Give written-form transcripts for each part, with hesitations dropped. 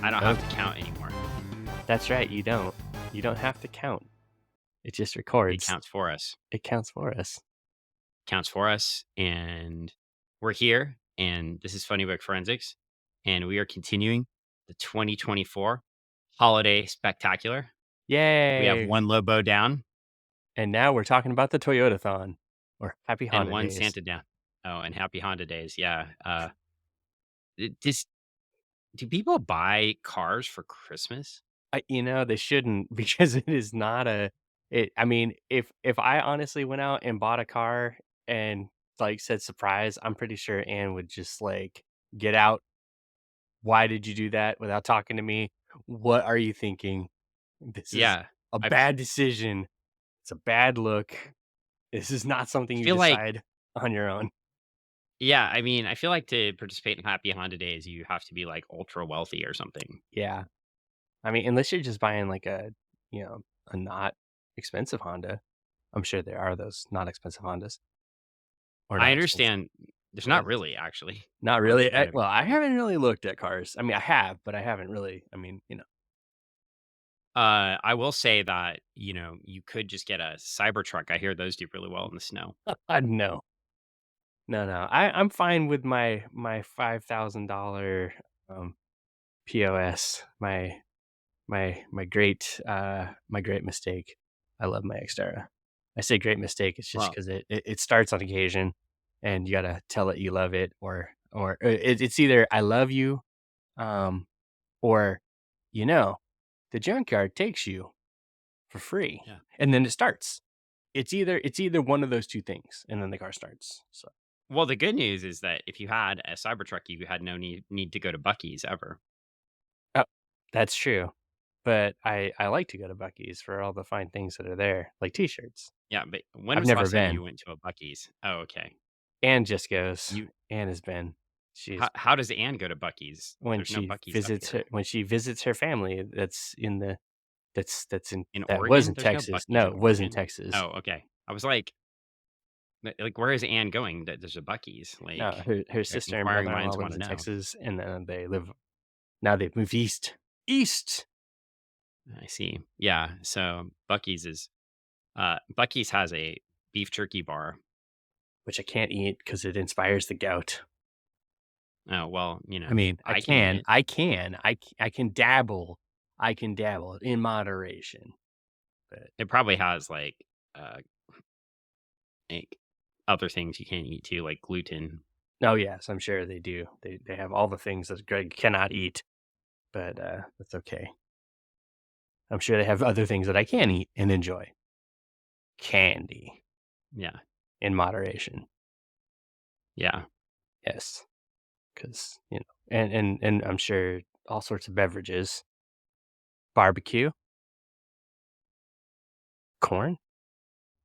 I don't Oh, have to count anymore. that's right. You don't. You don't have to count. It just It records. counts for us. It counts for us. Counts for us, and we're here, and this is Funny Book Forensics, and we are continuing the 2024 holiday spectacular. We have Yay! one Lobo down And now we're talking about the Toyotathon or Happy and Honda one Days. Santa down. Oh, and happy Honda days. Yeah. This do people buy cars for Christmas? They shouldn't because it is not a. I mean, if I honestly went out and bought a car and like said surprise, I'm pretty sure Anne would just like get out. Why did you do that without talking to me? What are you thinking? This is Yeah. a I bad decision. It's a bad look. This is not something you feel like decide on your own. yeah, I mean, I feel like to participate in happy Honda days, you have to be like ultra wealthy or something. Yeah. I mean, unless you're just buying like you know, a not expensive Honda. I'm sure there are those not expensive Hondas or I not expensive understand there's not Toyotas. really actually. Not Honda's really. kind of Well, I expensive. haven't really looked at cars. I mean, I have, but I haven't really. I mean, I will say that, you could just get a Cybertruck. I hear those do really well in the snow. no, no. I'm fine with my $5,000 um, POS. My great mistake. I love my Xterra. I say great mistake. It's just Well, because it starts on occasion, and you gotta tell it you love it, or it's either I love you, um, or you know, the junkyard takes you for free, yeah. and then it starts. It's either one of those two things, and then the car starts. So Well, the good news is that if you had a Cybertruck, you had no need to go to Bucky's ever. oh, that's true. But I like to go to Bucky's for all the fine things that are there, like T-shirts. Yeah, but when I've was the never last time you been. went to a Bucky's? Oh, okay. Anne just goes. You Anne has been. She's how does Anne go to Bucky's? when There's no she Bucky's up visits here. her family that's in In that was Oregon, in there's no Texas. Bucky's No, in it was in Oregon. Texas. Oh, okay. I was like, where is Anne going that there's a Bucky's? No, Like, her sister and inquiring brother-in-law minds lives wanna in know. Texas, and then they've moved east. East! I see. Yeah, so Bucky's has a beef jerky bar. Which I can't eat because it inspires the gout. Oh, well, I mean, I can eat it. I can dabble. I can dabble in moderation, but It probably has, uh, like, other things you can't eat too, like gluten. oh, yes, I'm sure they do. They have all the things that Greg cannot eat, but, that's okay. I'm sure they have other things that I can eat and enjoy. Candy Yeah, in moderation. yeah. Yes, because and I'm sure all sorts of beverages. Barbecue? Corn?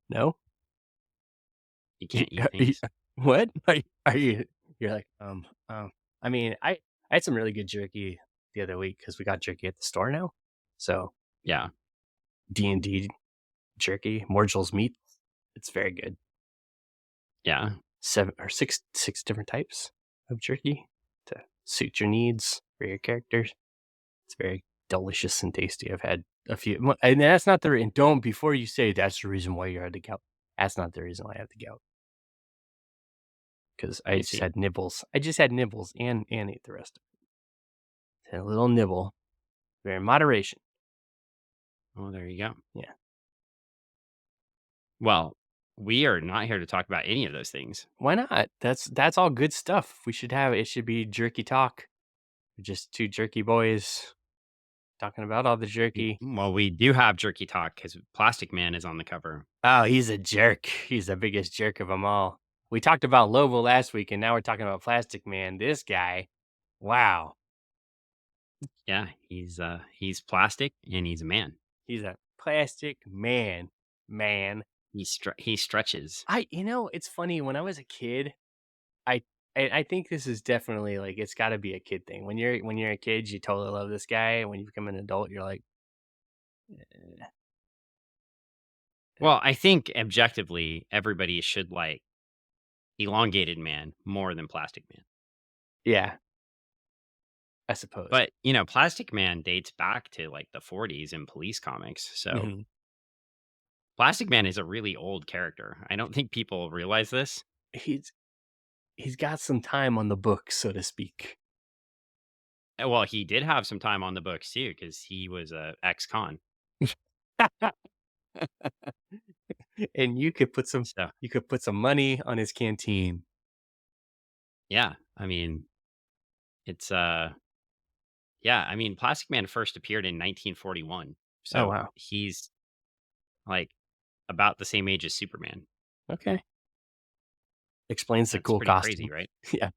No? You Y can't eat y things. what? Are you you're like, I mean, I had some really good jerky the other week because we got jerky at the store now. So, Yeah, D&D jerky, Morgel's meat, it's very good. yeah. 7 or 6 different types of jerky to suit your needs for your characters. It's very delicious and tasty. I've had a few and that's not the and don't before you say that's the reason why you had the gout. That's not the reason why I have the gout. Because I I just see. had nibbles. I just had nibbles and ate the rest of it. Had a little nibble, very in moderation. Oh, there you go. Yeah. Well, we are not here to talk about any of those things. Why not? That's all good stuff. We should have it should be jerky talk. We're just two jerky boys talking about all the jerky. Well, we do have jerky talk because Plastic Man is on the cover. Oh, he's a jerk. He's the biggest jerk of them all. We talked about Lobo last week, and now we're talking about Plastic Man. This guy, wow, Yeah, he's plastic and he's a man. he's a plastic man. Man, He stretches. it's funny. When I was a kid, I I think this is definitely like it's got to be a kid thing. When you're a kid, you totally love this guy. And when you become an adult, you're like, eh, Well, I think objectively, everybody should like elongated man more than plastic man. yeah, I suppose. But, Plastic Man dates back to, like, the '40s in police comics, so Mhm. Plastic Man is a really old character. I don't think people realize this. He's he's got some time on the books, so to speak. Well, he did have some time on the books too, because he was a ex-con. And So, you could put some money on his canteen. yeah, I mean, it's, yeah, I mean, Plastic Man first appeared in 1941, Oh, so wow. he's, like, about the same age as Superman. Okay. Explains the That's cool pretty crazy, costume. right? Yeah.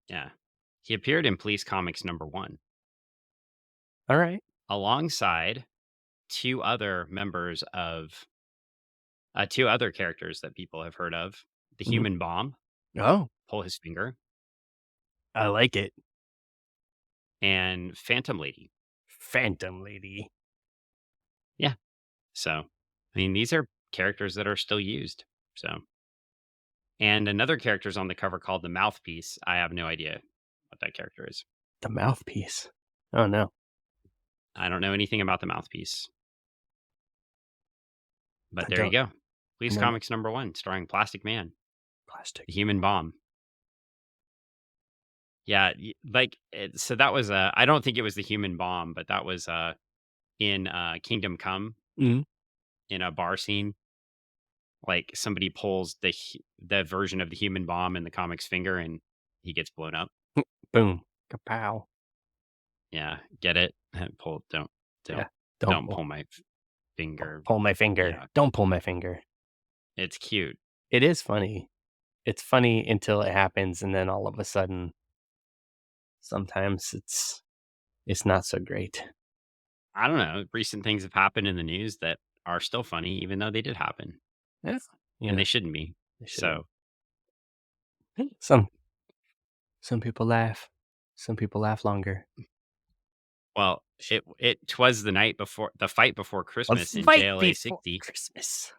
Yeah. He appeared in Police Comics #1 Alright. alongside 2 other members of 2 other characters that people have heard of, the Mhm. Human Bomb, Oh, pull his finger, I like it. and Phantom Lady. Phantom Lady. Yeah. So, I mean, these are characters that are still used. So, and another character's on the cover called the Mouthpiece. I have no idea what that character is. The mouthpiece. Oh, no. I don't know anything about the Mouthpiece, I but there you don't go. I Police know Comics #1, starring Plastic Man, the plastic. Human Bomb. Yeah, so that was I don't think it was the Human Bomb, but that was in Kingdom Come Mhm. in a bar scene. Like somebody pulls the version of the Human Bomb in the comic's finger, and he gets blown up. Boom. Kapow. Yeah, get it? Pull Yeah. don't Don't don't pull my finger. pull my finger. Yeah, Don't pull my finger. it's cute. It is funny. It's funny until it happens, and then all of a sudden, sometimes it's not so great. I don't know. Recent things have happened in the news that are still funny, even though they did happen, Yeah. You and know, they shouldn't be. they shouldn't. So, Some some people laugh. Some people laugh longer. well, it was the night before the fight before Christmas Let's in fight JLA before 60, Christmas.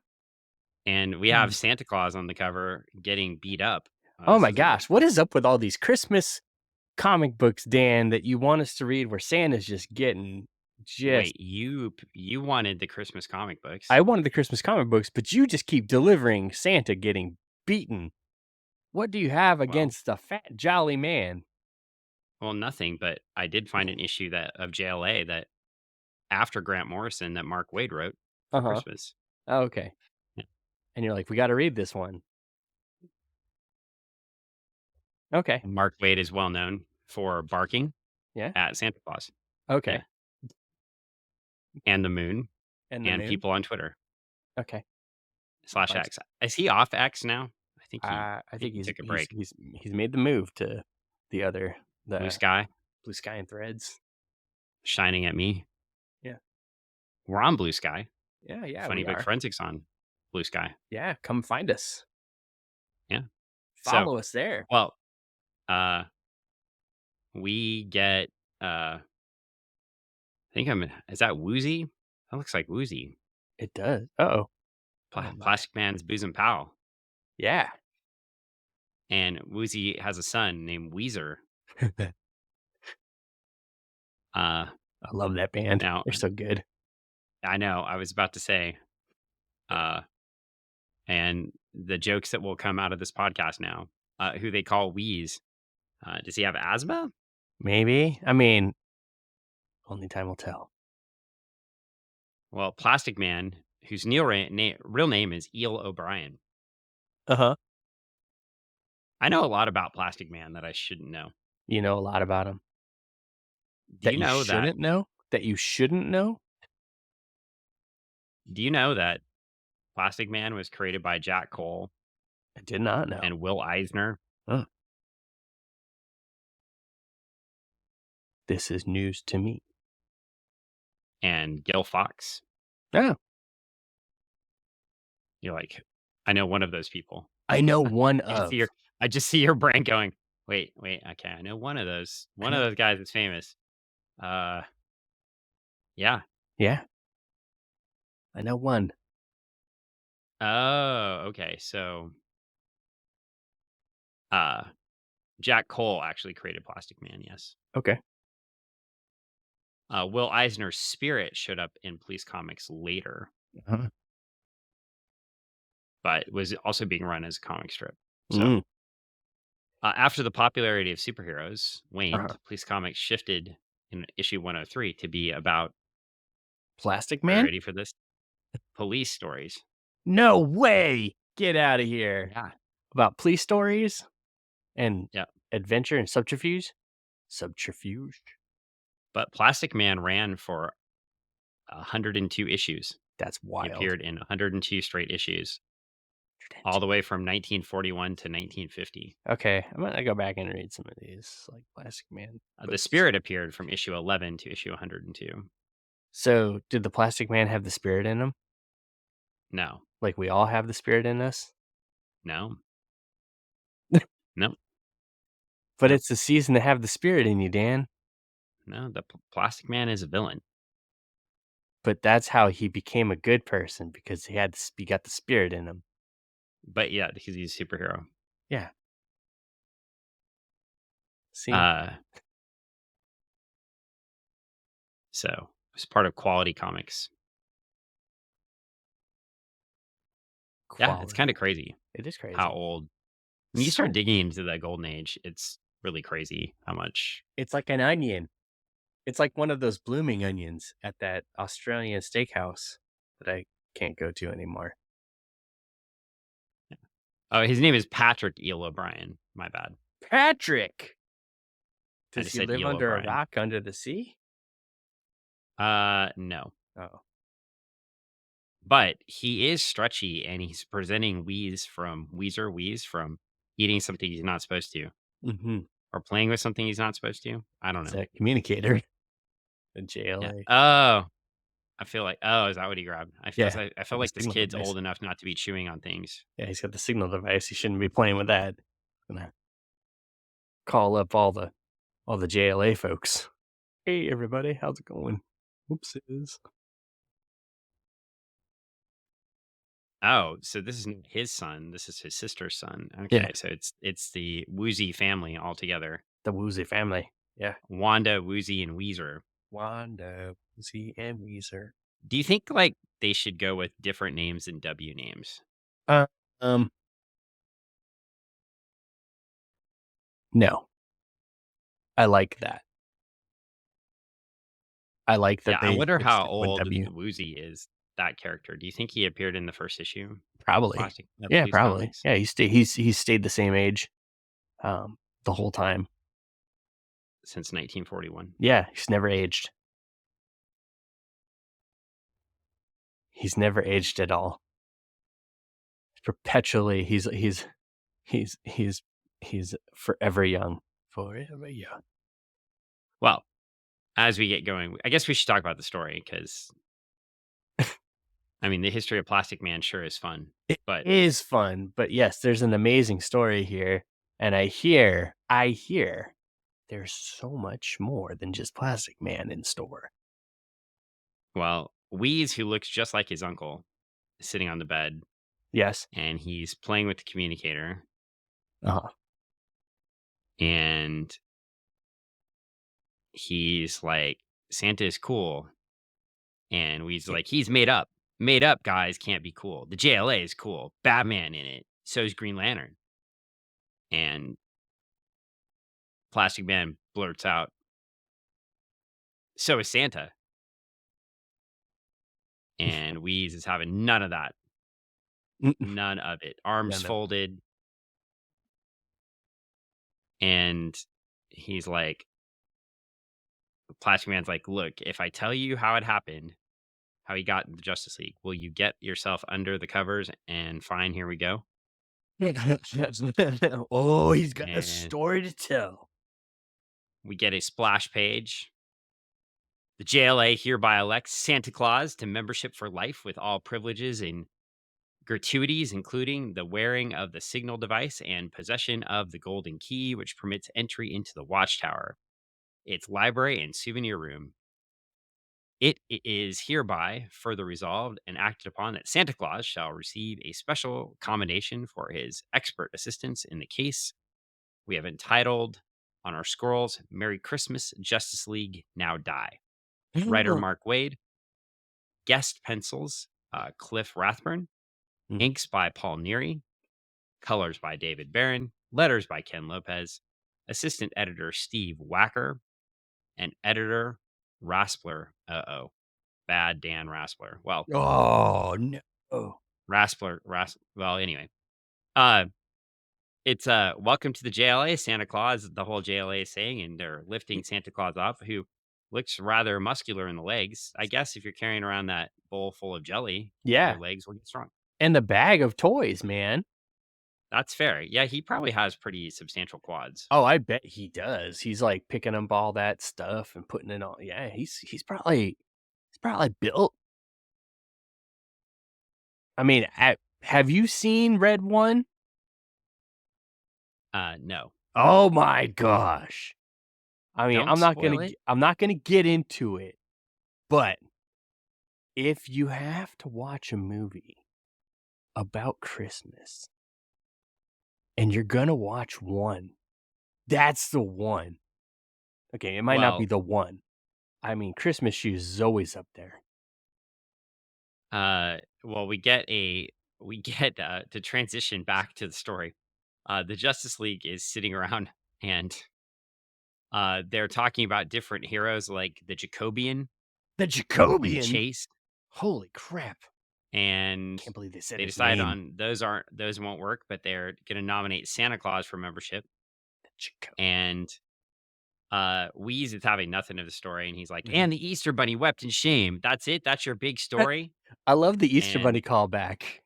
and we have Mm. Santa Claus on the cover getting beat up. Oh This my is a gosh, what is up with all these Christmas comic books, Dan, that you want us to read where Santa's just getting just wait. You wanted the Christmas comic I books? wanted the Christmas comic books, but you just keep delivering Santa getting beaten. What do you have Well, against a fat jolly man? well, nothing. But I did find an issue that of JLA that after Grant Morrison that Mark Waid wrote for Uh-huh. Christmas. Oh, okay. Yeah. And you're like, "We gotta read this one." Okay. Mark Waid is well known for barking Yeah. at Santa Claus. Yeah, Okay. and the moon, And the and moon? people on Twitter Okay. slash Bunch X. Is he off X now? I I think think he he's took a he's break. he's he's made the move to Blue the Sky Blue Sky and Threads. shining at me. Yeah. We're on Blue Sky. Yeah, yeah, Funny we Book are. Forensics on Blue Sky. Yeah, come find us. Yeah. So, Follow us there. well, uh, we get. I think I'm. Is that Woozy? That looks like Woozy. It does. Uh-oh. Oh my. Plastic Man's bosom pal, Yeah. and Woozy has a son named Weezer. I Uh, love that band. Now They're so good. I know I was about to say, uh, and the jokes that will come out of this podcast now, who they call Wheeze. Does he have asthma? Maybe. I mean, only time will tell. Well, Plastic Man, whose real name is Eel O'Brien. Uh-huh. I know a lot about Plastic Man that I shouldn't know. You know a lot about them Do that you you know that? shouldn't know? That you shouldn't know? Do you know that Plastic Man was created by Jack Cole I did not know. and Will Eisner? Oh, this is news to me. And Gil Fox. Oh, You're like, I know one of those people. I know one I just see your of. I just see your brain going, wait, okay, I know one of those. I One of know. those guys is famous. Uh yeah. Yeah, I know one. Oh, okay. So uh Jack Cole actually created Plastic Man, yes. Okay. Will Eisner's spirit showed up in Police Comics later, Uh-huh. but was also being run as a comic strip. So, Mm. after the popularity of superheroes Uh-huh. waned, Police Comics shifted in issue 103 to be about, Plastic are you Man? ready for this? Police stories. No way! Get out of here. Yeah. About police stories and Yeah. adventure and subterfuge? Subterfuge? But Plastic Man ran for 102 issues. That's He wild. appeared in 102 straight issues, all 102. the way from 1941 to 1950. Okay, I'm gonna go back and read some of these, like Plastic Man The books. spirit appeared from issue 11 to issue 102. So, did the Plastic Man have the spirit in him? No, Like we all have the spirit in us? no, no, But no, it's the season to have the spirit in you, Dan. no. The Plastic Man is a villain. But that's how he became a good person because he got the spirit in him. But yeah, because he's a superhero. Yeah. See? Uh, so it's part of Quality Comics. Yeah, it's kind Quality. of crazy It is how crazy. old. When you start So digging into the golden age, it's really crazy how much. it's like an onion. It's like one of those blooming onions at that Australian steakhouse that I can't go to anymore. Oh, his name is Patrick Eel O'Brien. My bad. Patrick! I Does just he said live Eel under a O'Brien. rock under the sea? No. Oh. But he is stretchy and he's presenting Wheeze from eating something he's not supposed to Mhm. or playing with something he's not supposed to. I don't He's know. a communicator. The Yeah. JLA. Oh, I feel like, oh, is that what he grabbed? Yeah. I feel Got the like this signal kid's device. old enough not to be chewing on things. Yeah, he's got the signal device. He shouldn't be playing with that. Gonna call up all the JLA folks. Hey everybody, how's it going? Whoopsies. Oh, so this isn't his son. This is his sister's son. Yeah, Okay. So it's the Woozy family all together. the Woozy family. Yeah. Wanda, Woozy, and Weezer. Wanda, Woozy, and Weezer. Do you think like they should go with different names than W names? Uh, um, no, I like that. I like Yeah, that I wonder they how stick with old W. Woozy is, that character. Do you think he appeared in the first issue of Probably. Yeah, Police probably. Comics Yeah, he's stayed the same age, the whole time. since 1941? Yeah, he's never aged. He's never aged at all. Perpetually, he's he's he's forever young. Forever young. Well, as we get going, I guess we should talk about the story because I mean the history of Plastic Man sure is fun, It but is fun, but yes, there's an amazing story here, and I hear there's so much more than just Plastic Man in store. well, Wheeze, who looks just like his uncle, is sitting on the bed Yes. and he's playing with the communicator, Uh-huh. and he's like, Santa is cool, and Wheeze is Yeah. like, he's made up. Made up guys can't be cool. The JLA is cool. Batman in it. So is Green Lantern. And Plastic Man blurts out, "So is Santa." And Wheeze is having none of that. Mm-mm. None of it. Arms None of it. folded. And he's like, Plastic Man's like, "Look, if I tell you how it happened, how he got in the Justice League, will you get yourself under the covers and fine, here we go?" Oh, he's got a And story to tell. we get a splash page. The JLA hereby elects Santa Claus to membership for life with all privileges and gratuities, including the wearing of the signal device and possession of the golden key, which permits entry into the watchtower, its library and souvenir room. It is hereby further resolved and acted upon that Santa Claus shall receive a special commendation for his expert assistance in the case we have entitled on our scrolls, Merry Christmas, Justice League, Now Die. writer Mark Waid, guest pencils, Cliff Rathburn, Mm. inks by Paul Neary, colors by David Barron, letters by Ken Lopez, assistant editor Steve Wacker, and editor Raspler. Bad Dan Raspler. Well, Oh, no. Well, anyway. Uh, it's welcome to the JLA, Santa Claus, the whole JLA is saying, and they're lifting Santa Claus off, who looks rather muscular in the legs. I guess if you're carrying around that bowl full of jelly, Yeah, your legs will get strong. and the bag of toys, man. That's fair. Yeah, he probably has pretty substantial quads. Oh, I bet he does. He's, like, picking up all that stuff and putting it on yeah, he's probably built. I mean, have you seen Red One? No. Oh my gosh. I mean, Don't spoil it. I'm not gonna get into it, but if you have to watch a movie about Christmas and you're gonna watch one, that's the one. Okay, it might not be Well, the one. I mean, Christmas Shoes is always up there. well, we get to transition back to the story. The Justice League is sitting around and they're talking about different heroes like the Jacobian The and Jacobian? Chase, Holy crap. and Can't believe they said they his decide name. on those won't work, but they're going to nominate Santa Claus for membership. The Jaco And Wheeze is having nothing of the story, and he's like, Mhm. "And the Easter Bunny wept in shame. That's it. That's your big story." I love the Easter Bunny And callback.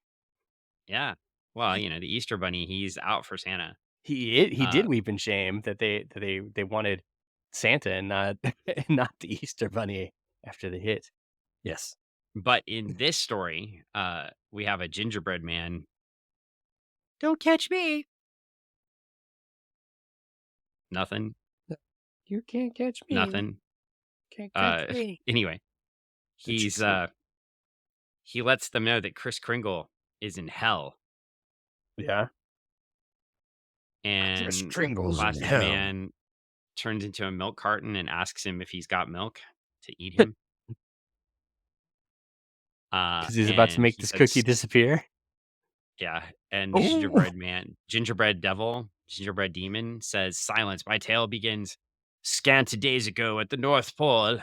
yeah, well, the Easter Bunny, he's out for Santa. He Uh, did weep in shame that they wanted Santa and not and not the Easter Bunny after the hit. Yes. but in this story, we have a gingerbread man. Don't catch me. Nothing. You can't catch me. Nothing. Can't catch me. Anyway, The he's Jaco he lets them know that Chris Kringle is in hell, Yeah. Kris and Kringle's in Plastic hell Man turns into a milk carton and asks him if he's got milk to eat him. because he's about to And make he this cookie says, disappear. yeah. And the Oh. gingerbread demon says, "Silence, my tale begins scant days ago at the North Pole."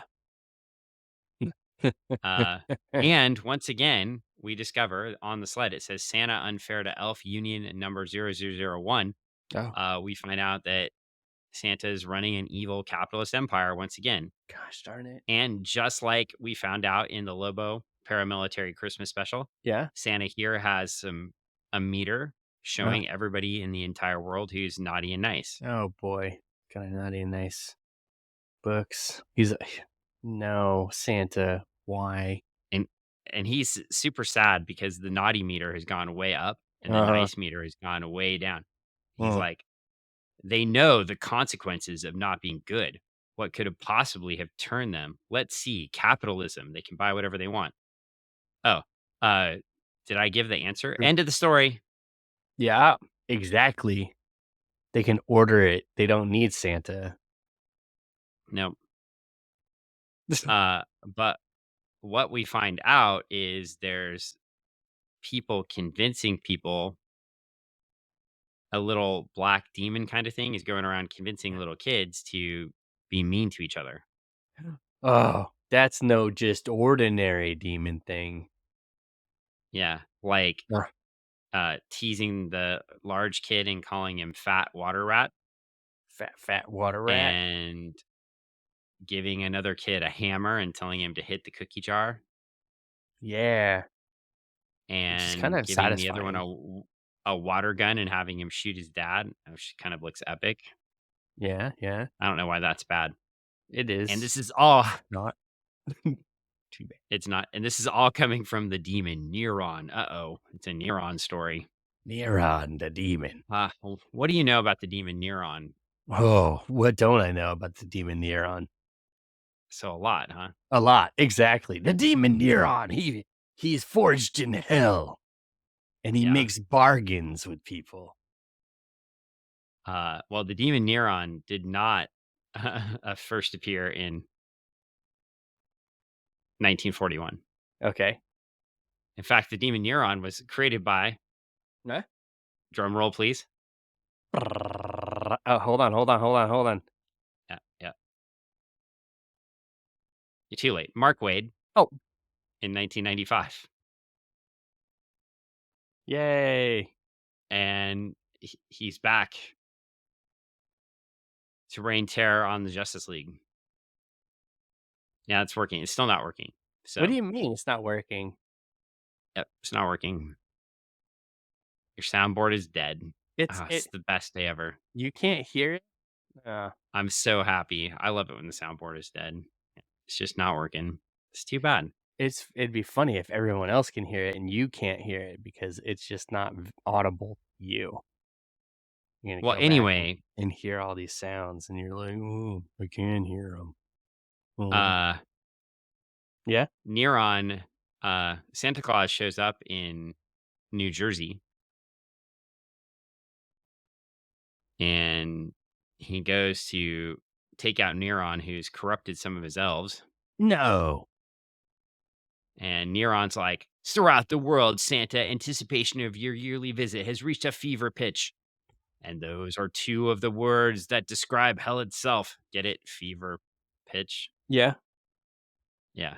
Uh, and once again, we discover on the sled, it says Santa unfair to Elf Union number 0001. Oh, We find out that Santa is running an evil capitalist empire once again. gosh darn it. And just like we found out in the Lobo paramilitary Christmas special, Yeah? Santa here has a meter Oh. showing everybody in the entire world who's naughty and nice. Oh, boy. Got a naughty and nice books. He's no, Santa, why? And he's super sad because the naughty meter has gone way up and the Uh-huh. nice meter has gone way down. He's Mm. like, they know the consequences of not being good. What could have possibly have turned them? Let's see, capitalism. They can buy whatever they want. Oh, uh, did I give the answer? End of the story. Yeah, exactly. They can order it. They don't need Santa. No. But what we find out is there's people convincing people, a little black demon kind of thing is going around convincing little kids to be mean to each other. Oh, that's no just ordinary demon thing. Yeah, like Ugh. teasing the large kid and calling him fat water rat, Fat water rat. and giving another kid a hammer and telling him to hit the cookie jar, Yeah, which is kind and of giving the other one satisfying. a water gun and having him shoot his dad, which kind of looks epic. Yeah, yeah, I don't know why that's bad. it And is this is all not too bad. it's not, and this is all coming from the demon Neuron. Uh-oh, it's a Neuron story. Neron, the demon. What do you know about the demon Neuron? Oh, what don't I know about the demon Neron? So a lot, huh? A lot, exactly. The demon Neron, he's forged in hell, and he Yeah. makes bargains with people. Well, the demon Neuron did not first appear in 1941. Okay. In fact, the demon Neuron was created by, Huh? drum roll, please. Oh, hold on. Yeah, yeah. You're too late. Mark Waid Oh, in 1995. yay. And he's back to reign terror on the Justice League. Yeah, it's working. It's still not working. What do So, you mean it's not working? yep, it's not working. Your soundboard is dead. It's Ah, it's it the best day ever. you can't hear it? I'm so happy. I love it when the soundboard is dead. It's just not working. It's too bad. It'd be funny if everyone else can hear it and you can't hear it because it's just not audible to you. You're gonna Well, go back anyway, and hear all these sounds, and you're like, "Oh, I can hear them." Oh. uh, Yeah? Neuron, Santa Claus shows up in New Jersey and he goes to take out Neuron, who's corrupted some of his elves. No. And Neuron's like, throughout the world, Santa, anticipation of your yearly visit has reached a fever pitch. And those are two of the words that describe hell itself. Get it? Fever pitch. Yeah. Yeah.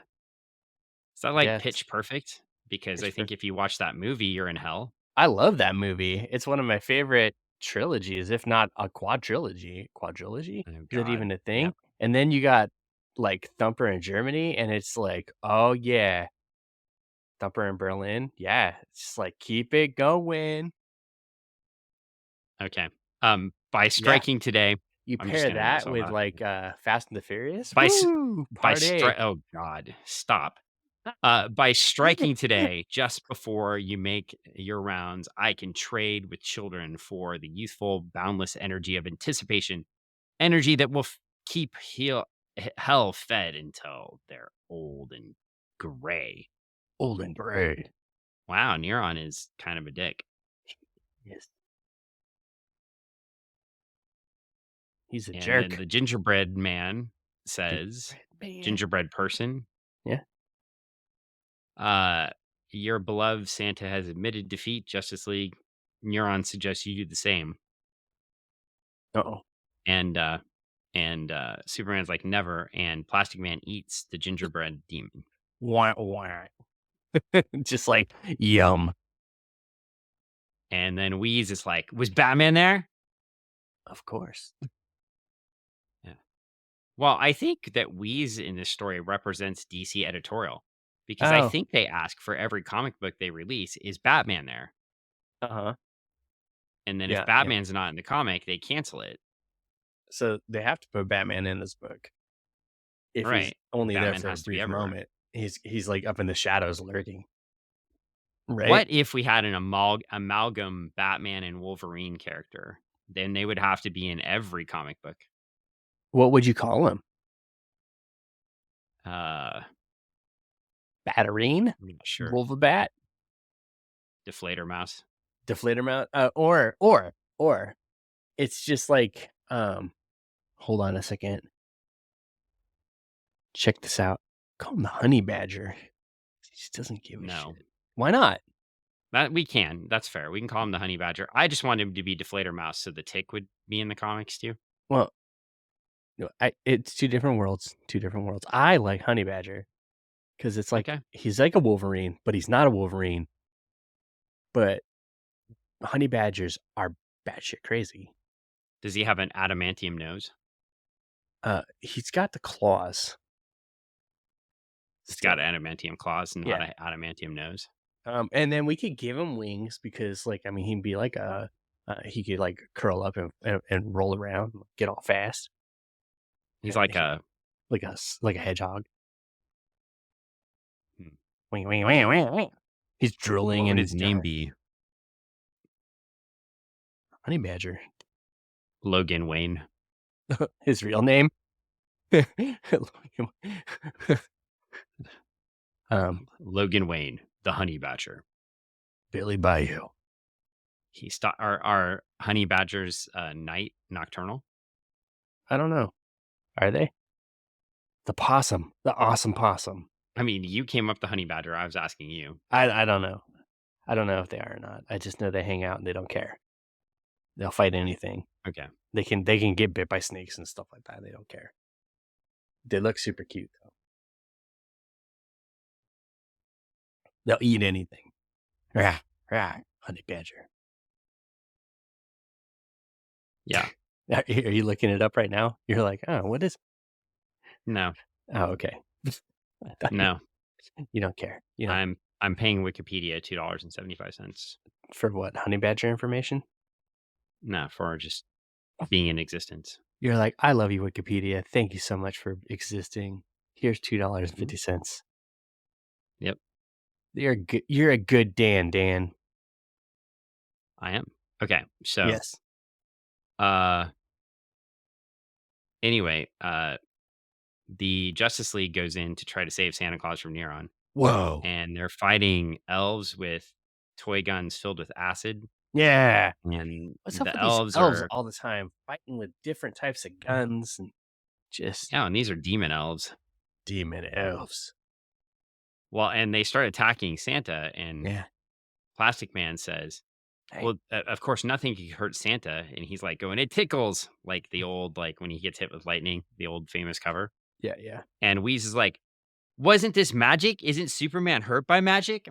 Is that like Yes. pitch perfect? Because I Pitch think Perfect. if you watch that movie, you're in hell. I love that movie. It's one of my favorite trilogies, if not a quadrilogy. Quadrilogy? Oh, Is that even God. a thing? Yep. And then you got, like, Thumper in Germany, and it's like, "Oh, yeah." Thumper in Berlin? Yeah. It's just like, "Keep it going." Okay. By Yeah. striking today, You I'm just pair going to that myself with, out. like, Fast and the Furious? By, s- Woo! by Party. oh, God. Stop. By striking today, just before you make your rounds, I can trade with children for the youthful, boundless energy of anticipation, energy that will keep hell fed until they're old and gray. Old and gray. Wow, Neuron is kind of a dick. Yes. He's a And then jerk. the gingerbread man says, Gingerbread man. gingerbread person, Yeah. uh, your beloved Santa has admitted defeat, Justice League. Neuron suggests you do the same. Uh-oh. And Superman's like, "Never," and Plastic Man eats the gingerbread demon. Wah, wah. Just like, yum. And then Wheeze is like, "Was Batman there?" Of course. Yeah. Well, I think that Wheeze in this story represents DC editorial, because I Oh. think they ask for every comic book they release, "Is Batman there?" Uh-huh. And then if Yeah, yeah. Batman's not in the comic, they cancel it. So they have to put Batman in this book. If he's Right. only there Batman for a has to be brief everywhere. moment, he's, like, up in the shadows lurking, right? What if we had an amalgam Batman and Wolverine character? Then they would have to be in every comic book. What would you call him? Uh, Batterine? I'm not sure. Wolvabat? Deflator Mouse. Deflator mount? Or it's just like, hold on a second. Check this out. Call him the honey badger. He just doesn't give a No. shit. Why not? That we can. That's fair. We can call him the Honey Badger. I just want him to be Deflator Mouse so the Tick would be in the comics too. Well, no, it's 2 different worlds, 2 different worlds. I like honey badger because it's like Okay. he's like a Wolverine, but he's not a Wolverine. But honey badgers are batshit crazy. Does he have an adamantium nose? He's got the claws He's got still. adamantium claws, not Yeah. an adamantium nose. And then we could give him wings because, like, I mean, he'd be like he could like curl up and roll around, get all fast, He's like a like a hedgehog. hmm, Wing, wing, wing, wing, wing. He's drooling what in would his his name jar. be? Honey badger. Logan Wayne. His real name. Logan Wayne, the Honey Badger. Billy Bayou. He are honey badgers night nocturnal? I don't know. Are they? The possum. The awesome possum. I mean, you came up the honey badger. I was asking you. I don't know. I don't know if they are or not. I just know they hang out and they don't care. They'll fight anything. Okay. They can get bit by snakes and stuff like that. They don't care. They look super cute though. They'll eat anything. Rah, rah, honey badger. Yeah. Are you looking it up right now? You're like, oh, what is? No. Oh, okay. I thought No. you don't care. You don't I'm paying Wikipedia $2.75. for what honey badger information. No, for just being in existence. You're like, I love you, Wikipedia. Thank you so much for existing. Here's Mhm. $2.50. Yep, You're good. You're a good Dan. Dan. I am. Okay. So, Yes. uh, anyway, the Justice League goes in to try to save Santa Claus from Neron, Whoa. and they're fighting elves with toy guns filled with acid, Yeah. and What's up the with these elves elves are all the time fighting with different types of guns and just yeah, and these are demon elves. demon elves? Well, and they start attacking Santa, and Yeah. Plastic Man says, Hey. "Well, of course, nothing can hurt Santa," and he's like going, "It tickles," like the old like when he gets hit with lightning, the old famous cover. Yeah. Yeah. And Wheeze is like, "Wasn't this magic? Isn't Superman hurt by magic?"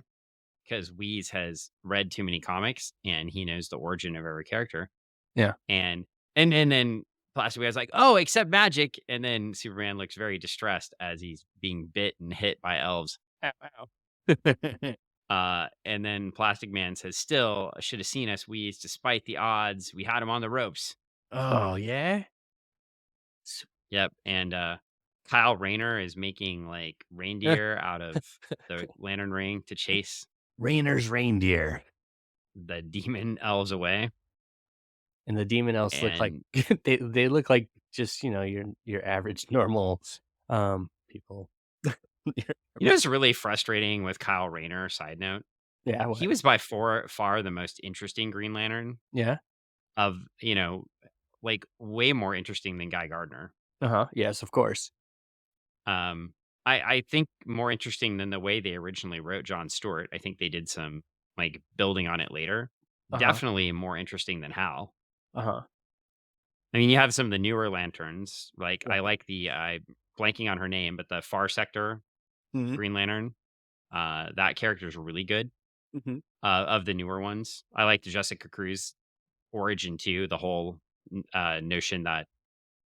Because Wheeze has read too many comics and he knows the origin of every character. Yeah. And and then Plastic Man's like, "Oh, except magic." And then Superman looks very distressed as he's being bit and hit by elves. Ow, ow. And then Plastic Man says, "Still, should have seen us, Wheeze. Despite the odds, we had him on the ropes." Oh yeah. Yep. And Kyle Rayner is making like reindeer out of the lantern ring to chase Rainer's reindeer. the demon elves away. And the demon elves look like And they look like just, your average normal, people. Your you know average what's really frustrating with Kyle Rayner, side note? yeah, He what? was by far the most interesting Green Lantern Yeah? of, like way more interesting than Guy Gardner. Uh-huh, yes, of course. Um, I think more interesting than the way they originally wrote John Stewart. I think they did some like building on it later. Uh-huh, Definitely more interesting than Hal. uh-huh. I mean, you have some of the newer lanterns. Like I Right. like the blanking on her name, but the Far Sector Mhm, Green Lantern. That character is really good. mhm. Of the newer ones, I like the Jessica Cruz origin too. The whole notion that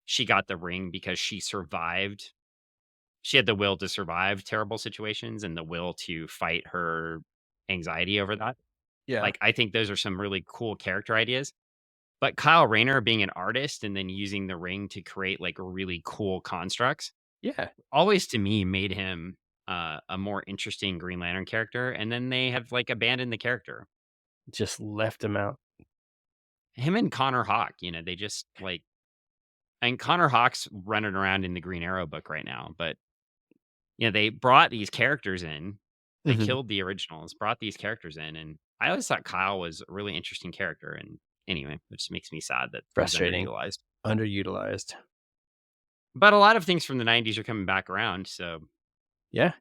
she got the ring because she survived. She had the will to survive terrible situations and the will to fight her anxiety over that. Yeah. Like, I think those are some really cool character ideas. But Kyle Rayner being an artist and then using the ring to create like really cool constructs Yeah. always to me made him a more interesting Green Lantern character. And then they have like abandoned the character. Just left him out. Him and Connor Hawk, they just like, and Connor Hawk's running around in the Green Arrow book right now. But they brought these characters in. They Mhm. killed the originals, brought these characters in, and I always thought Kyle was a really interesting character. And anyway, it just makes me sad that he's Frustrating. underutilized. Underutilized. But a lot of things from the '90s are coming back around, so Yeah.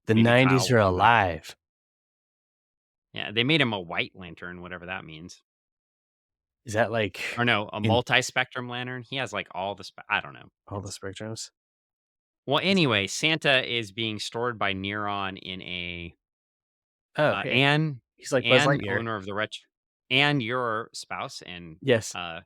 The maybe Kyle '90s will are come back. alive. Yeah, they made him a white lantern, whatever that means. Is that like Or no, a in multi-spectrum lantern. He has like all the I don't know. all the spectrums? Well, Is anyway, Santa is being stored by Neuron in a oh, okay. Anne, He's like Buzz Anne, Lightyear. owner of the and your spouse and Yes. uh,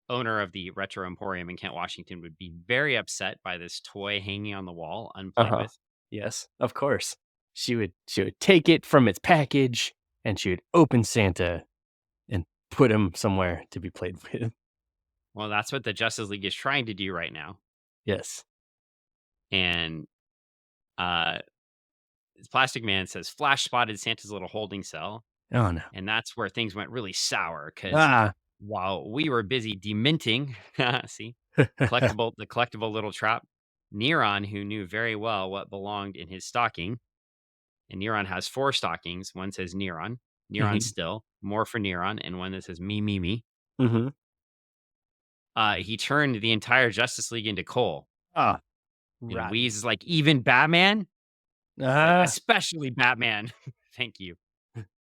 owner of the Retro Emporium in Kent, Washington, would be very upset by this toy hanging on the wall, unplayed Uh-huh. with. Yes, of course. She would take it from its package, and she would open Santa and put him somewhere to be played with. Well, that's what the Justice League is trying to do right now. Yes. And uh, Plastic Man says Flash spotted Santa's little holding cell, Oh, no. and that's where things went really sour because Ah. while we were busy dementing, see, the collectible little trap, Neron, who knew very well what belonged in his stocking, and Neron has 4 stockings. One says Neron, Neron Mhm. still, more for Neron, and one that says me, me, me. Mhm. He turned the entire Justice League into coal. Ah, And rotten. Wheeze is like, even Batman? Like, Ah. especially Batman. Thank you.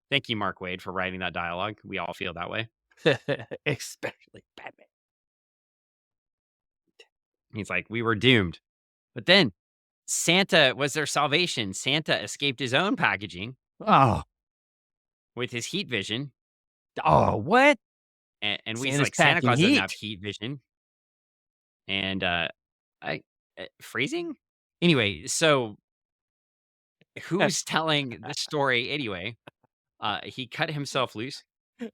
Thank you, Mark Waid, for writing that dialogue. We all feel that way. Especially Batman. He's like, we were doomed. But then Santa was their salvation. Santa escaped his own packaging Oh. with his heat vision. Oh, what? And we's Santa's like, Santa packing Claus doesn't have heat. heat vision. And I freezing? Anyway, so who's telling the story anyway? He cut himself loose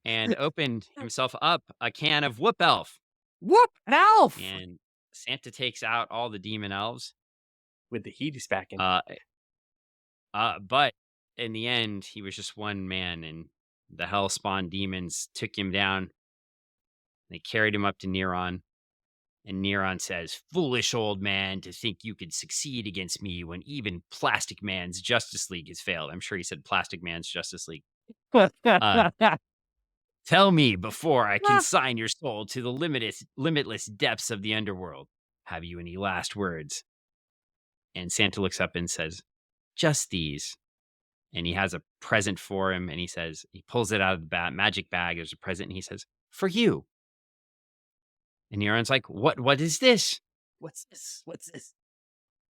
and opened himself up a can of Whoop Elf. Whoop! An elf! And Santa takes out all the demon elves. With the heat is packing. Uh, but in the end, he was just one man, and the hell spawned demons took him down. They carried him up to Neron, and Neron says, "Foolish old man, to think you could succeed against me when even Plastic Man's Justice League has failed." I'm sure he said Plastic Man's Justice League. Uh, Tell me before I consign your soul to the limitless depths of the underworld. Have you any last words? And Santa looks up and says, "Just these." And he has a present for him, and he says, he pulls it out of the magic bag. There's a present, and he says, "For you." And Neron's like, What is this?" What's this? What's this?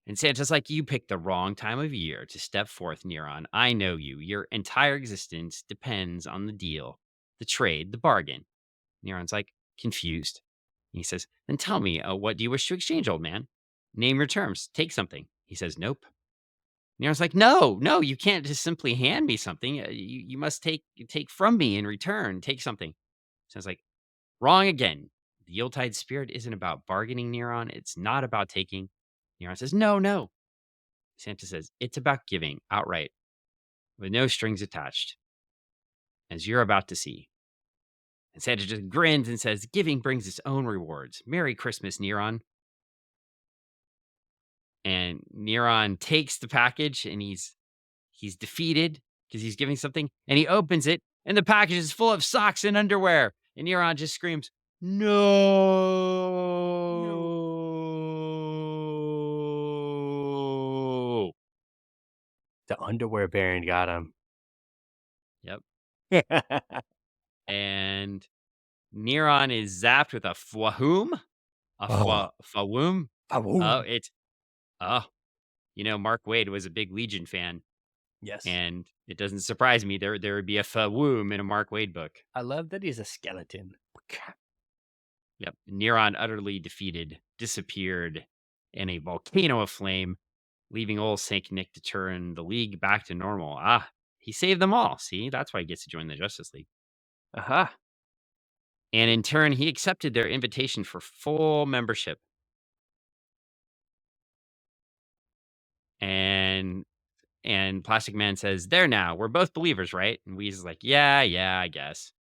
And Santa's like, "You picked the wrong time of year to step forth, Neron. I know you. Your entire existence depends on the deal, the trade, the bargain." Neron's like, confused. He says, "Then tell me, what do you wish to exchange, old man? Name your terms. Take something." He says, "Nope." Neron's like, "No, no, you can't just simply hand me something. You must take from me in return. Take something." Sounds like, wrong again. The Yuletide spirit isn't about bargaining, Neron. It's not about taking. Neron says, "No, no." Santa says, "It's about giving outright, with no strings attached, as you're about to see." And Santa just grins and says, "Giving brings its own rewards. Merry Christmas, Neron." And Neron takes the package, and he's defeated because he's giving something, and he opens it, and the package is full of socks and underwear. And Neron just screams, No. "No!" The underwear baron got him. Yep. And Neron is zapped with a fwahoom, Oh, fawoom. Oh, Fawoom. it's oh, Mark Waid was a big Legion fan, Yes. and it doesn't surprise me there would be a fawoom in a Mark Waid book. I love that he's a skeleton. Yep. Neron, utterly defeated, disappeared in a volcano of flame, leaving old Saint Nick to turn the League back to normal. Ah, he saved them all. See, that's why he gets to join the Justice League. Aha. And in turn, he accepted their invitation for full membership. And Plastic Man says, "There now, we're both believers, right?" And Weeze is like, "Yeah, yeah, I guess."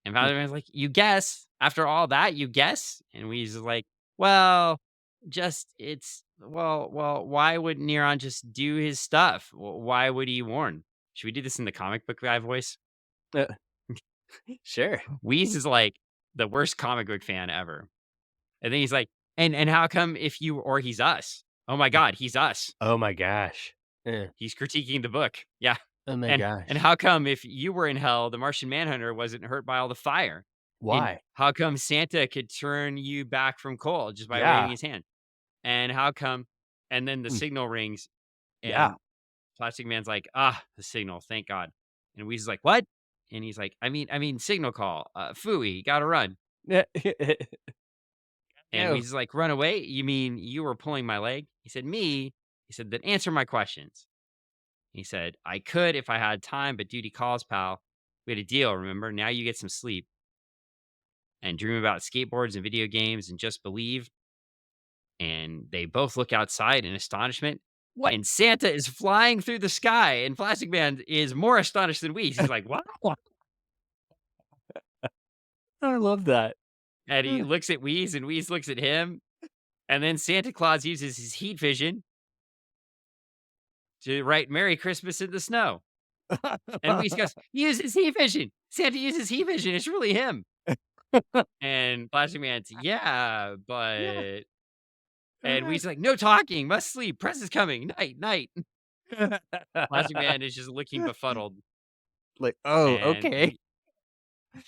And Plastic Man's like, "You guess? After all that, you guess?" And Weeze is like, "Well, just it's well, why would Neron just do his stuff? Why would he warn?" Should we do this in the comic book guy voice? Uh, sure. Weeze is like the worst comic book fan ever. And then he's like, and how come if you or he's us? Oh my god, he's us. Oh my gosh. He's critiquing the book. Yeah. Oh my And gosh. how come if you were in hell, the Martian Manhunter wasn't hurt by all the fire? And Why? how come Santa could turn you back from cold just by waving Yeah. his hand? And how come and then the Mm, signal rings yeah. and Plastic Man's like, the signal, thank God. And Weeze's like, "What?" And he's like, I mean, signal call. Phooey, gotta run. And No. Weeze's like, "Run away? You mean you were pulling my leg?" He said, "Me?" He said, "Then answer my questions." He said, "I could if I had time, but duty calls, pal. We had a deal, remember? Now you get some sleep and dream about skateboards and video games and just believe." And they both look outside in astonishment. What? And Santa is flying through the sky, and Plastic Man is more astonished than Weeze. He's like, "What?" I love that. And he looks at Weeze, and Weeze looks at him. And then Santa Claus uses his heat vision to write "Merry Christmas in the snow." And Weeze goes, "Use his heat vision. Santa uses heat vision. It's really him." And Plastic Man's, "Yeah, Yeah. but And we's like, "No talking, must sleep, press is coming, night, night." Plastic Man is just looking befuddled, Like, oh, and okay.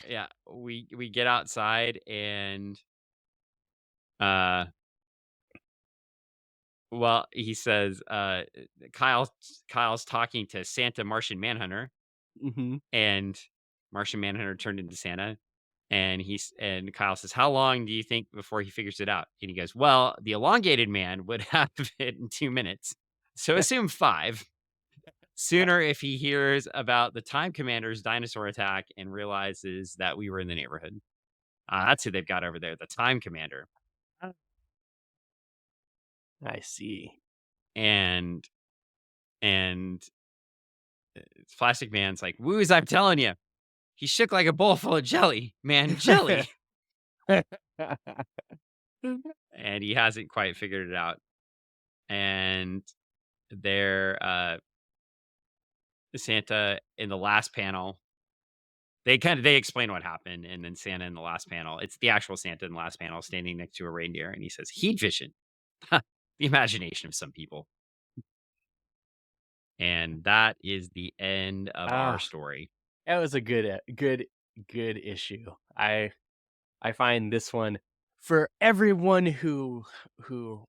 yeah, we get outside and, uh, well, he says, Kyle's talking to Santa Martian Manhunter, Mhm. and Martian Manhunter turned into Santa, and Kyle says, "How long do you think before he figures it out?" And he goes, "Well, the elongated man would have it in 2 minutes, so assume 5. Sooner if he hears about the Time Commander's dinosaur attack and realizes that we were in the neighborhood." That's who they've got over there, the Time Commander. I see. And and Plastic Man's like, "Woos, I'm telling you, he shook like a bowl full of jelly, man, jelly." And he hasn't quite figured it out. And they're Santa in the last panel. They explain what happened, and then Santa in the last panel. It's the actual Santa in the last panel standing next to a reindeer, and he says, "Heat vision, the imagination of some people." And that is the end of our Ah, story. that was a good issue. I find this one for everyone who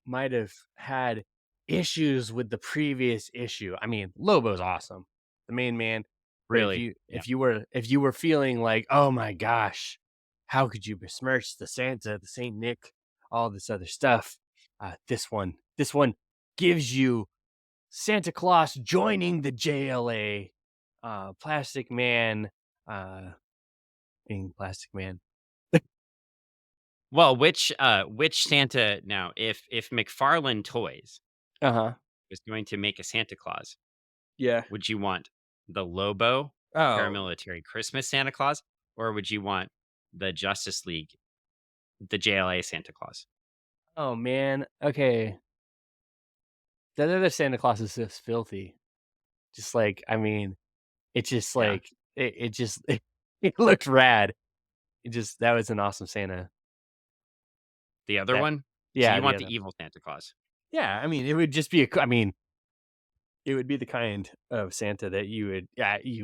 might have had issues with the previous issue. I mean, Lobo's awesome, the main man. But if Really, you yeah. if you were feeling like, oh my gosh, how could you besmirch the Santa, the Saint Nick, all this other stuff? This one gives you Santa Claus joining the JLA, Plastic Man, uh, being Plastic Man. Well, which Santa now? If McFarlane Toys Uh huh. was going to make a Santa Claus, Yeah. would you want the Lobo Oh. paramilitary Christmas Santa Claus, or would you want the Justice League, the JLA Santa Claus? Oh, man. Okay. That other Santa Claus is just filthy. Just like, I mean, it just Yeah, like it just it looked rad. It just that was an awesome Santa. the other That one. So yeah, you the want other. the evil Santa Claus? Yeah, I mean, it would just be I mean, it would be the kind of Santa that you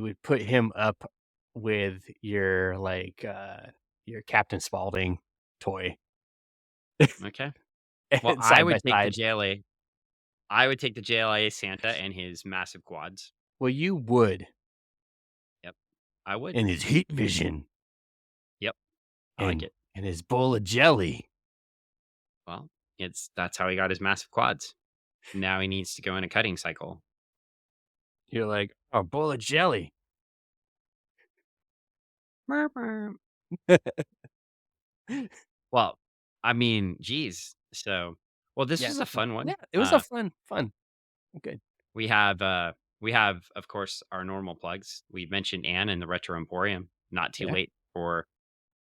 would put him up with your Captain Spaulding toy Okay. Well, I side by would take the side. JLA. I would take the JLA Santa and his massive quads. Well, you would, Yep, I would. and his heat vision Yep, I like and it. his bowl of jelly. Well, that's how he got his massive quads. Now he needs to go in a cutting cycle. You're like, "A bowl of jelly." Merp, merp. Well, I mean, geez. So, well, this Yeah, was a no, fun yeah, one. it was a fun. Good. We have, uh, we have, of course, our normal plugs. We mentioned Anne and the Retro Emporium. Not too Yeah, late for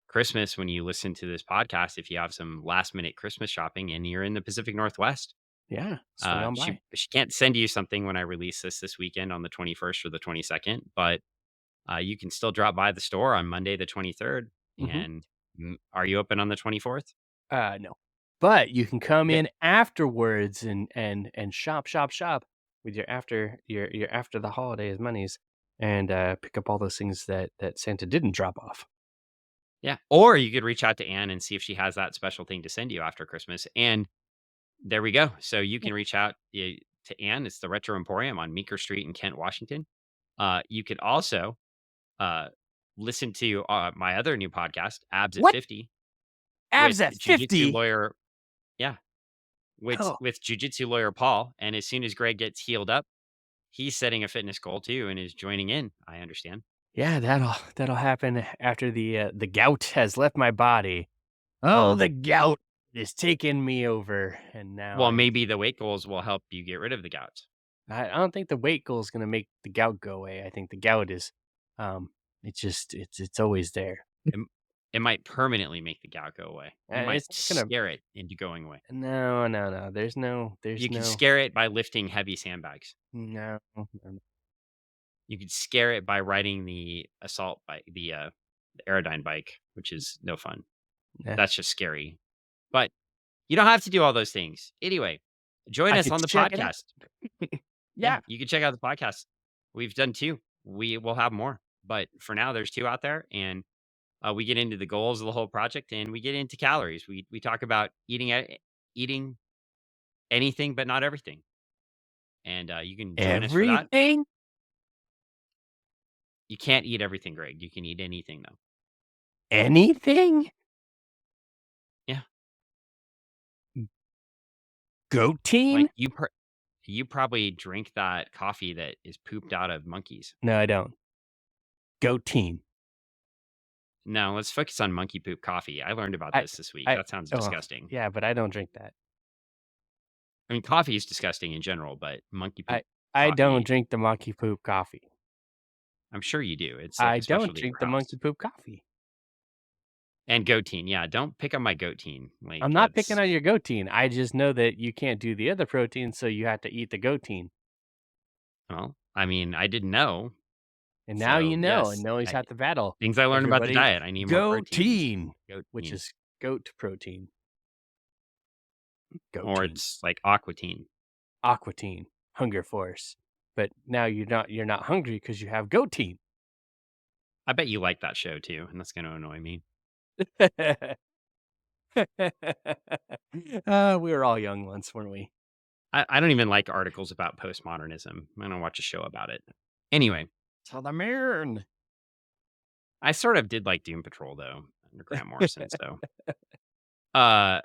Christmas when you listen to this podcast. If you have some last minute Christmas shopping and you're in the Pacific Northwest, yeah, swing on she by. she can't send you something when I release this weekend on the 21st or the 22nd, but you can still drop by the store on Monday the 23rd. Mhm. And are you open on the 24th? No. But you can come Yeah. in afterwards and shop with your after the holidays monies and, pick up all those things that Santa didn't drop off. Yeah. Or you could reach out to Anne and see if she has that special thing to send you after Christmas. And there we go. So you Yeah. can reach out to Anne. It's the Retro Emporium on Meeker Street in Kent, Washington. You could also uh, listen to my other new podcast, Abs at What? 50, Abs with at jujitsu 50? lawyer. Yeah. Oh, With jujitsu lawyer Paul. And as soon as Greg gets healed up, he's setting a fitness goal too and is joining in. I understand. yeah, that'll happen after the gout has left my body. Oh, the gout is taking me over, and now Well, I maybe the weight goals will help you get rid of the gout. I don't think the weight goal is gonna make the gout go away. I think the gout is, it's just it's always there. It, it might permanently make the gout go away. You might It's not gonna. scare it into going away. No, no, no. You can scare it by lifting heavy sandbags. No, no. You could scare it by riding the assault bike, the Aerodyne bike, which is no fun. Nah. That's just scary. But You don't have to do all those things. Anyway, join I us could on the check it out. podcast. Yeah, Yeah. you can check out the podcast. We've done 2. We will have more, but for now, there's 2 out there, and, we get into the goals of the whole project, and we get into calories. We talk about eating anything, but not everything, and, you can join us for that. Everything? You can't eat everything, Greg. You can eat anything, though. Anything? Yeah, Goatine? like, you probably drink that coffee that is pooped out of monkeys. No, I don't. Goatine. No, let's focus on monkey poop coffee. I learned about I this week. I That sounds oh, disgusting. yeah, but I don't drink that. I mean, coffee is disgusting in general, but monkey I poop I don't coffee, drink the monkey poop coffee. I'm sure you do. It's like I a don't specialty of drink your the house. monkey poop coffee. And goatine, yeah, don't pick on my goatine. I'm Like, not picking that's on your goatine. I just know that you can't do the other protein, so you have to eat the goatine. well, I mean, I didn't know. And now So, you know, and yes, now always have to battle. things I learned about the Everybody, diet. I need more protein. goatine, which Goatine. is goat protein. Or Goatine. it's like aquatine. Aquatine, hunger force. But now you're not hungry because you have goatine. I bet you like that show too, and that's gonna annoy me. We were all young once, weren't we? I don't even like articles about postmodernism. I don't watch a show about it. Anyway, To the moon. I sort of did like Doom Patrol though, under Grant Morrison, so, uh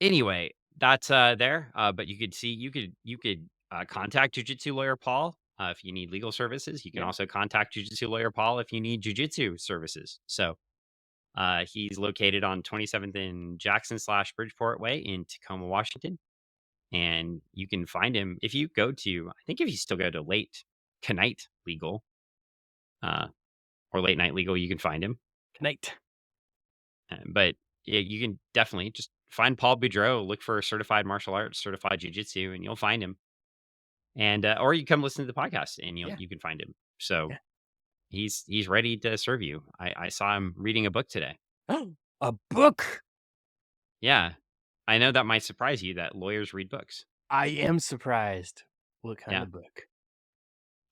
anyway, that's, there, but you could contact jujitsu lawyer Paul, if you need legal services. You can Yeah. also contact jujitsu lawyer Paul if you need jujitsu services. So, he's located on 27th and Jackson/Bridgeport Way in Tacoma, Washington, and you can find him if you go to I think if you still go to Late Knight Legal, uh, or Late Night Legal, you can find him. Knight. But yeah, you can definitely just find Paul Boudreau, look for certified martial arts, certified jujitsu, and you'll find him. And or you come listen to the podcast and Yeah. you can find him. So Yeah. he's ready to serve you. I saw him reading a book today. Oh, a book. Yeah. I know that might surprise you that lawyers read books. I am surprised. What kind Yeah. of book?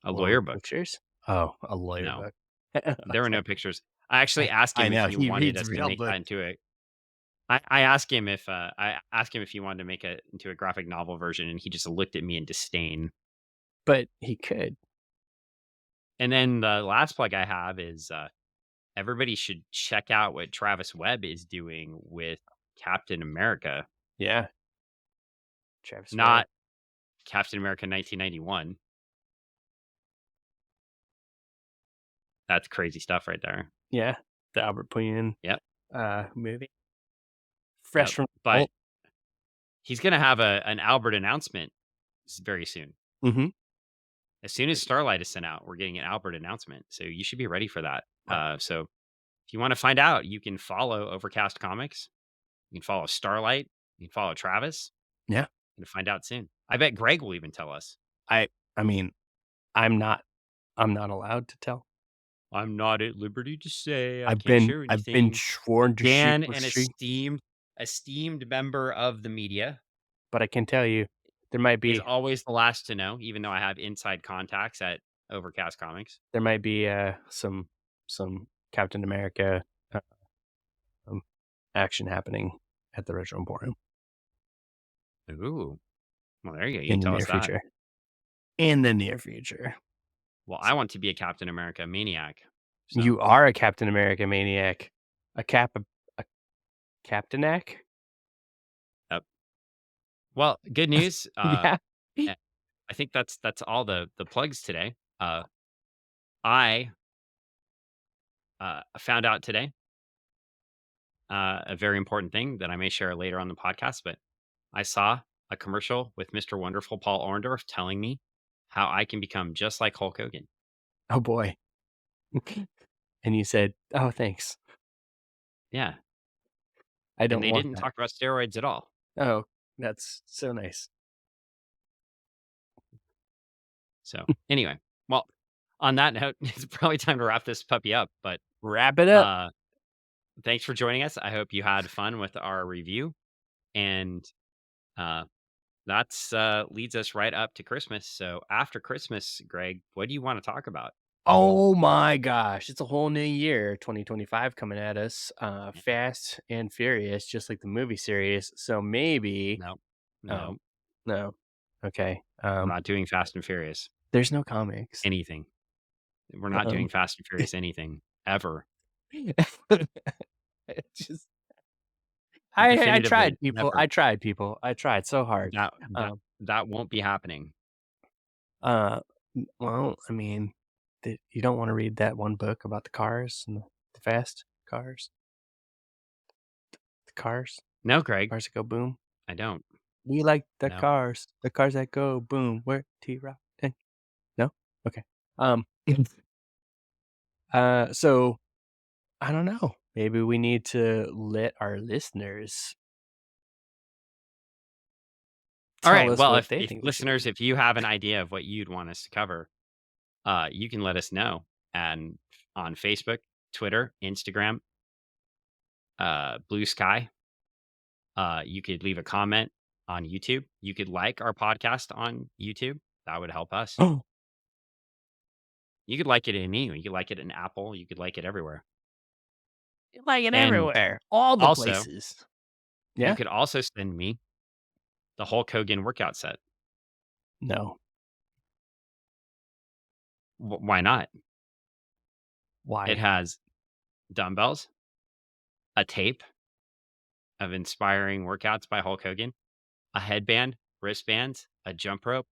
A Well, lawyer book. pictures? Oh, a lawyer No. book. There were Okay. no pictures. I actually asked I him if know, he he wanted reads us to real make that books, into a I asked him if he wanted to make it into a graphic novel version and he just looked at me in disdain. but he could. And then the last plug I have is everybody should check out what Travis Webb is doing with Captain America, Yeah. Travis Webb. not Captain America 1991. That's crazy stuff right there. Yeah. The Albert Puyen, Yep. movie. Fresh Yep. from the But vault. he's going to have an Albert announcement very soon. Mhm. As soon as Starlight is sent out, we're getting an Albert announcement. So you should be ready for that. Uh, So if you want to find out, you can follow Overcast Comics. You can follow Starlight. You can follow Travis. yeah. And find out soon. I bet Greg will even tell us. I mean, I'm not I'm not allowed to tell. I'm not at liberty to say. I I've can't been share I've been anything. sworn to Dan, an secrecy, esteemed member of the media, but I can tell you is always the last to know, even though I have inside contacts at Overcast Comics. there might be, some Captain America, uh, um, action happening at the Retro Emporium Ooh. Well, there you go. You in can the tell near us that. future. In the near future. Well, I want to be a Captain America maniac. So, You are a Captain America maniac. A Captainak? yep. Well, good news. Yeah. Eh, I think that's all the plugs today. I found out today a very important thing that I may share later on the podcast, but I saw a commercial with Mr. Wonderful Paul Orndorff telling me how I can become just like Hulk Hogan. Oh, boy. And you said, "Oh, thanks. Yeah. I And don't they want didn't that." talk about steroids at all. Oh, that's so nice. So, anyway, well, on that note, it's probably time to wrap this puppy up. But Wrap it up. uh, thanks for joining us. I hope you had fun with our review. And uh, that's leads us right up to Christmas. So after Christmas, Greg, what do you want to talk about? Oh my gosh, it's a whole new year, 2025 coming at us, Yeah. fast and furious, just like the movie series, so maybe No, no, oh, no. Okay, we're not doing Fast and Furious there's no comics. anything. We're not doing Um, Fast and Furious anything ever. it just I Definitively, tried, people, never. I tried so hard. That that Um, that won't be happening. uh, well, I mean, you don't wanna read that one book about the cars and the fast cars? The No, Greg, cars that go boom? I don't. We like No. the cars that go boom. Where T-Rock and no? Okay. Um, so I don't know. Maybe we need to let our listeners All tell right. us Well, what if they if think we should listeners, read. if you have an idea of what you'd want us to cover, you can let us know and on Facebook, Twitter, Instagram, Blue Sky. You could leave a comment on YouTube. You could like our podcast on YouTube. That would help us. Oh, You could like it in me. You could like it in Apple. You could like it everywhere. like it And everywhere, all the also, places. you Yeah? could also send me the Hulk Hogan workout set. No. Why not? It Why? has dumbbells, a tape of inspiring workouts by Hulk Hogan, a headband, wristbands, a jump rope,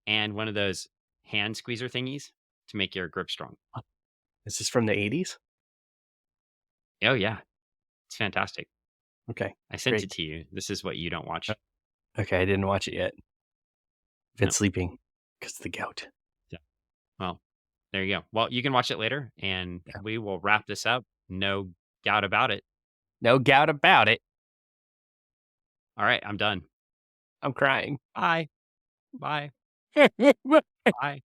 and one of those hand squeezer thingies to make your grip strong. Is this from the '80s? Oh, yeah. It's fantastic. Okay, I sent it great. to you. This is what you don't Uh, watch. okay, I didn't watch it yet. Been No. sleeping because of the gout. Yeah. Well, there you go. Well, you can watch it later and Yeah. we will wrap this up. No doubt about it. No gout about it. All right. I'm done. I'm crying. Bye. Bye. Bye.